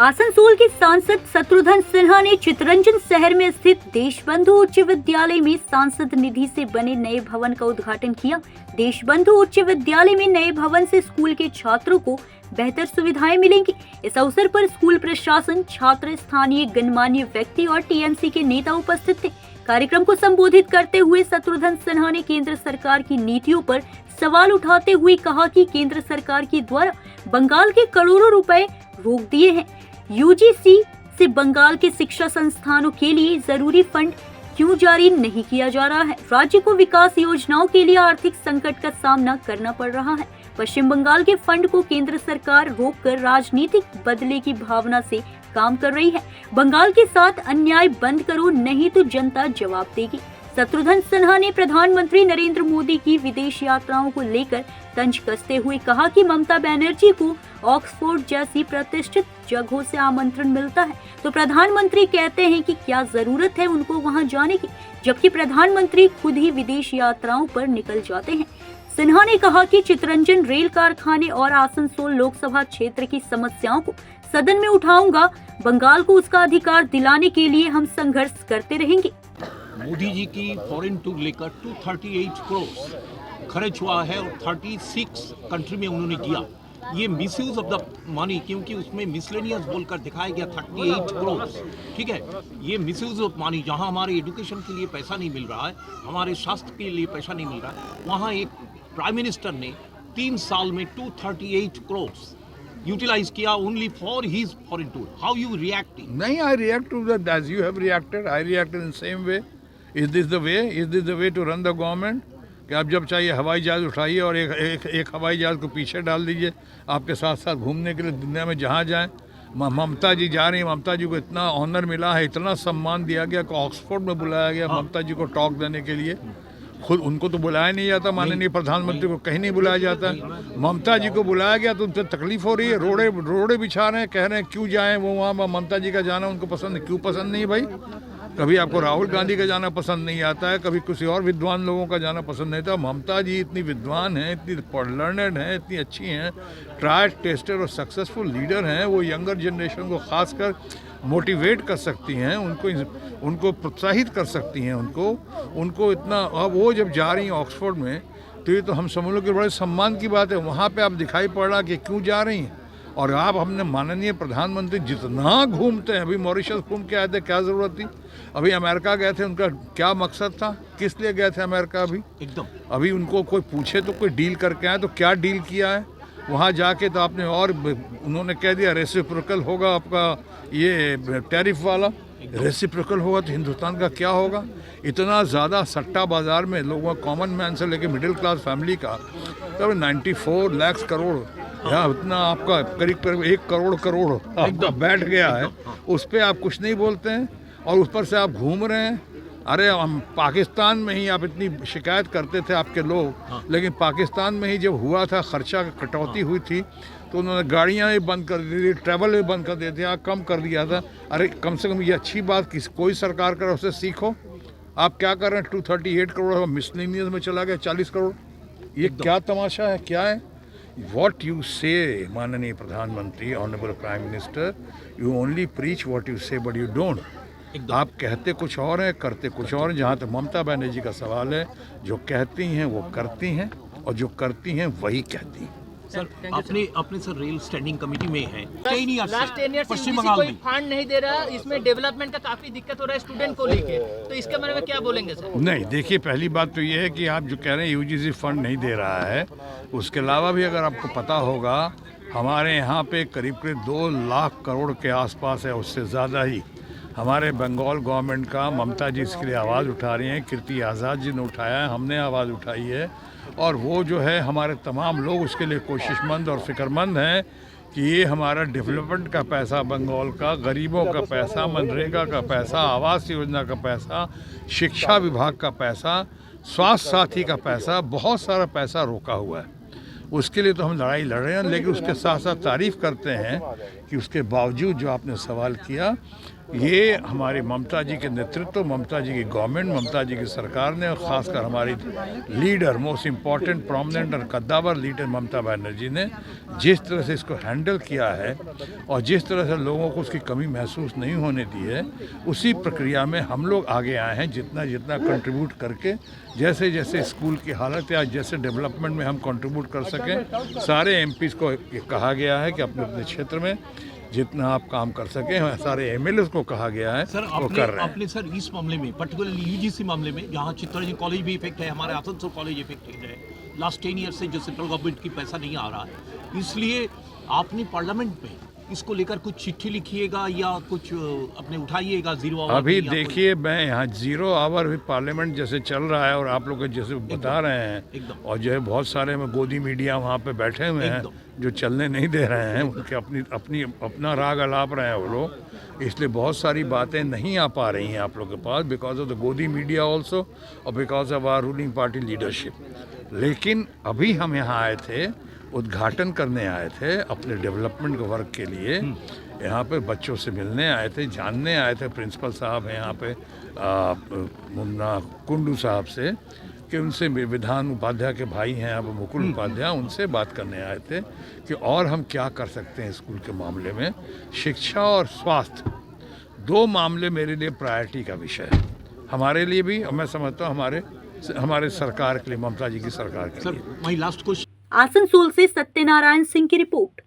आसनसोल के सांसद शत्रुघ्न सिन्हा ने चितरंजन शहर में स्थित देशबंधु उच्च विद्यालय में सांसद निधि से बने नए भवन का उद्घाटन किया। देशबंधु उच्च विद्यालय में नए भवन से स्कूल के छात्रों को बेहतर सुविधाएं मिलेंगी। इस अवसर पर स्कूल प्रशासन, छात्र, स्थानीय गणमान्य व्यक्ति और टीएमसी के नेता उपस्थित थे। कार्यक्रम को संबोधित करते हुए शत्रुघ्न सिन्हा ने केंद्र सरकार की नीतियों पर सवाल उठाते हुए कहा कि केंद्र सरकार के द्वारा बंगाल के करोड़ों रुपए रोक दिए हैं। यूजीसी से बंगाल के शिक्षा संस्थानों के लिए जरूरी फंड क्यों जारी नहीं किया जा रहा है? राज्य को विकास योजनाओं के लिए आर्थिक संकट का सामना करना पड़ रहा है। पश्चिम बंगाल के फंड को केंद्र सरकार रोककर राजनीतिक बदले की भावना से काम कर रही है। बंगाल के साथ अन्याय बंद करो, नहीं तो जनता जवाब देगी। शत्रुघ्न सिन्हा ने प्रधानमंत्री नरेंद्र मोदी की विदेश यात्राओं को लेकर तंज कसते हुए कहा कि ममता बनर्जी को ऑक्सफोर्ड जैसी प्रतिष्ठित जगहों से आमंत्रण मिलता है तो प्रधानमंत्री कहते हैं कि क्या जरूरत है उनको वहां जाने की, जबकि प्रधानमंत्री खुद ही विदेश यात्राओं पर निकल जाते हैं। सिन्हा ने कहा कि चितरंजन रेल कारखाने और आसनसोल लोकसभा क्षेत्र की समस्याओं को सदन में उठाऊंगा। बंगाल को उसका अधिकार दिलाने के लिए हम संघर्ष करते रहेंगे। मोदी जी की फॉरेन टूर लेकर 238 करोड़ खर्च हुआ है और 36 कंट्री में उन्होंने किया। ये मिसयूज ऑफ द मनी, क्योंकि उसमें मिसलेनियस बोलकर दिखाया गया 38 करोड़। ठीक है, ये मिसयूज ऑफ मनी, जहां हमारे एजुकेशन के लिए पैसा नहीं मिल रहा है, हमारे स्वास्थ्य के लिए पैसा नहीं मिल रहा है, वहां एक प्राइम मिनिस्टर ने 3 साल में 238 करोड़ यूटिलाइज किया only for his foreign tour. How you reacting? नहीं, I react to that as you have reacted. I reacted in the same way. Is this the way? Is this the way to run the government? कि आप जब चाहिए हवाई जहाज़ उठाइए और एक हवाई जहाज़ को पीछे डाल दीजिए, आपके साथ साथ घूमने के लिए दुनिया में जहाँ जाएं। ममता जी जा रही हैं, ममता जी को इतना ऑनर मिला है, इतना सम्मान दिया गया कि ऑक्सफोर्ड में बुलाया गया ममता जी को टॉक देने के लिए। खुद उनको तो बुलाया नहीं जाता, माननीय प्रधानमंत्री को कहीं नहीं बुलाया जाता। ममता जी को बुलाया गया तो उनसे तकलीफ हो रही है, रोड़े बिछा रहे हैं, कह रहे हैं क्यों जाएं वो वहाँ। ममता जी का जाना उनको पसंद है, क्यों पसंद नहीं भाई? कभी आपको राहुल गांधी का जाना पसंद नहीं आता है, कभी किसी और विद्वान लोगों का जाना पसंद नहीं था। ममता जी इतनी विद्वान हैं, इतनी लर्नड हैं, इतनी अच्छी हैं, ट्राई टेस्टेड और सक्सेसफुल लीडर हैं। वो यंगर जनरेशन को खासकर मोटिवेट कर सकती हैं, उनको प्रोत्साहित कर सकती हैं, उनको इतना। अब वो जब जा रही हैं ऑक्सफोर्ड में तो ये तो हम समझ लो कि बड़े सम्मान की बात है। वहाँ पे आप दिखाई पड़ रहा कि क्यों जा रही हैं। और आप हमने माननीय प्रधानमंत्री जितना घूमते हैं, अभी मॉरिशस घूम के आए थे, क्या ज़रूरत थी? अभी अमेरिका गए थे, उनका क्या मकसद था, किस लिए गए थे अमेरिका? अभी उनको कोई पूछे तो कोई डील करके आए तो क्या डील किया है वहाँ जाके? तो आपने और उन्होंने कह दिया रेसिप्रोकल होगा आपका ये टैरिफ वाला। रेसिप्रोकल होगा तो हिंदुस्तान का क्या होगा? इतना ज़्यादा सट्टा बाज़ार में लोगों, कॉमन मैन से लेके मिडिल क्लास फैमिली का तब 94 लाख करोड़ या उतना आपका करीब 1 करोड़ आपका बैठ गया है। उस पर आप कुछ नहीं बोलते हैं और उस पर से आप घूम रहे हैं। अरे हम पाकिस्तान में ही आप इतनी शिकायत करते थे आपके लोग, लेकिन पाकिस्तान में ही जब हुआ था, खर्चा कटौती हुई थी तो उन्होंने गाड़ियाँ भी बंद कर दी थी, ट्रैवल भी बंद कर दिए थे, कम कर दिया था। अरे कम से कम ये अच्छी बात कोई सरकार करे उससे सीखो। आप क्या कर रहे हैं? 238 करोड़ मिसलेनियस में चला गया 40 करोड़। ये क्या तमाशा है, क्या है? What you say, माननीय प्रधानमंत्री, honourable prime minister, you only preach what you से बट यू डोंट। आप कहते कुछ और हैं, करते कुछ और हैं। जहाँ तक ममता बनर्जी का सवाल है, जो कहती हैं वो करती हैं और जो करती हैं वही कहती हैं। सर, अपने सर रेल स्टैंडिंग कमेटी में है, लास्ट 10 ईयर पश्चिम बंगाल कोई में फंड नहीं दे रहा, इसमें डेवलपमेंट का काफी दिक्कत हो रहा है स्टूडेंट को लेके, तो इसके बारे में क्या बोलेंगे सर? नहीं, देखिए, पहली बात तो ये है कि आप जो कह रहे हैं यूजीसी फंड नहीं दे रहा है, उसके अलावा भी अगर आपको पता होगा हमारे यहाँ पे करीब 2 लाख करोड़ के आसपास है, उससे ज़्यादा ही। हमारे बंगाल गवर्नमेंट का, ममता जी इसके लिए आवाज़ उठा रही हैं, कीर्ति आज़ाद जी ने उठाया है, हमने आवाज़ उठाई है। और वो जो है हमारे तमाम लोग उसके लिए कोशिशमंद और फिक्रमंद हैं कि ये हमारा डेवलपमेंट का पैसा, बंगाल का गरीबों का पैसा, मनरेगा का पैसा, आवास योजना का पैसा, शिक्षा विभाग का पैसा, स्वास्थ्य साथी का पैसा, बहुत सारा पैसा रोका हुआ है। उसके लिए तो हम लड़ाई लड़ रहे हैं, लेकिन उसके साथ साथ तारीफ़ करते हैं कि उसके बावजूद जो आपने सवाल किया, ये हमारी ममता जी के नेतृत्व, ममता जी की गवर्नमेंट, ममता जी की सरकार ने और ख़ासकर हमारी लीडर, मोस्ट इम्पॉर्टेंट, प्रोमिनेंट और कद्दावर लीडर ममता बनर्जी ने जिस तरह से इसको हैंडल किया है और जिस तरह से लोगों को उसकी कमी महसूस नहीं होने दी है, उसी प्रक्रिया में हम लोग आगे आए हैं, जितना जितना कंट्रीब्यूट करके, जैसे जैसे स्कूल की हालत या जैसे डेवलपमेंट में हम कंट्रीब्यूट कर सकें। सारे एमपीज़ को कहा गया है कि अपने अपने क्षेत्र में जितना आप काम कर सकें, सारे एमएलए को कहा गया है सर वो कर रहे हैं। आपने सर इस मामले में पर्टिकुलरली यूजीसी मामले में जहाँ चित्तरंजन कॉलेज भी इफेक्ट है, हमारे आसनसोल कॉलेज इफेक्टेड है, लास्ट 10 ईयर से जो सेंट्रल गवर्नमेंट की पैसा नहीं आ रहा है, इसलिए आपने पार्लियामेंट में इसको लेकर कुछ चिट्ठी लिखिएगा या कुछ अपने उठाइएगा 0 आवर अभी की या कोई- देखिए, मैं यहाँ 0 आवर भी पार्लियामेंट जैसे चल रहा है और आप लोग जैसे बता रहे हैं, एकदम। और जो है बहुत सारे में गोदी मीडिया वहाँ पे बैठे हुए हैं एकदम। जो चलने नहीं दे रहे हैं, उनके अपना राग अलाप रहे हैं वो लोग, इसलिए बहुत सारी बातें नहीं आ पा रही हैं आप लोग के पास, बिकॉज ऑफ द गोदी मीडिया ऑल्सो और because of our ruling party leadership. लेकिन अभी हम यहाँ आए थे, उद्घाटन करने आए थे अपने डेवलपमेंट के वर्क के लिए, यहाँ पे बच्चों से मिलने आए थे, जानने आए थे। प्रिंसिपल साहब हैं यहाँ पे मुन्ना कुंडू साहब से, कि उनसे विधान उपाध्याय के भाई हैं अब मुकुल उपाध्याय, उनसे बात करने आए थे कि और हम क्या कर सकते हैं स्कूल के मामले में। शिक्षा और स्वास्थ्य 2 मामले मेरे लिए प्रायोरिटी का विषय है, हमारे लिए भी, और मैं समझता हूँ हमारे सरकार के लिए, ममता जी की सरकार के सर लिए। वही लास्ट क्वेश्चन आसनसोल से सत्यनारायण सिंह की रिपोर्ट।